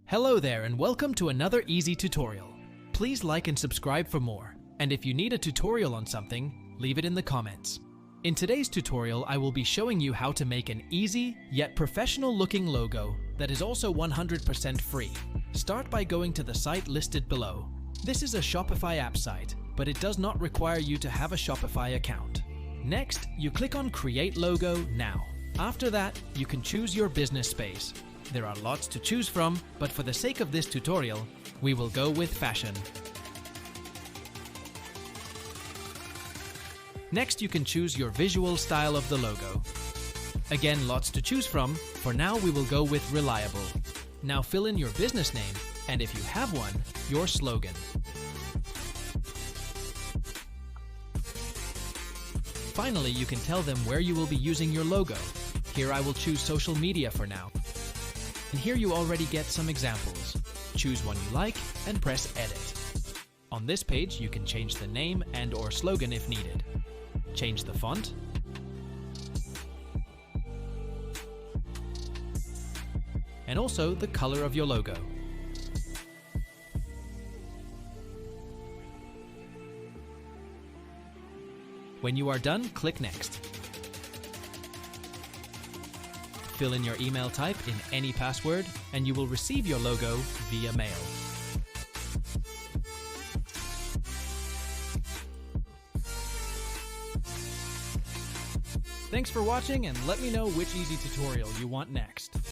Hello there and welcome to another easy tutorial. Please like and subscribe for more. And if you need a tutorial on something, leave it in the comments. In today's tutorial, I will be showing you how to make an easy yet professional looking logo that is also 100% free. Start by going to the site listed below. This is a Shopify app site, but it does not require you to have a Shopify account. Next, you click on Create Logo Now. After that, you can choose your business space. There are lots to choose from, but for the sake of this tutorial, we will go with fashion. Next, you can choose your visual style of the logo. Again, lots to choose from. For now, we will go with reliable. Now fill in your business name, and if you have one, your slogan. Finally, you can tell them where you will be using your logo. Here I will choose social media for now. And here you already get some examples. Choose one you like and press Edit. On this page, you can change the name and/or slogan if needed. Change the font. And also the color of your logo. When you are done, click Next. Fill in your email type in any password, and you will receive your logo via mail. Thanks for watching, and let me know which easy tutorial you want next.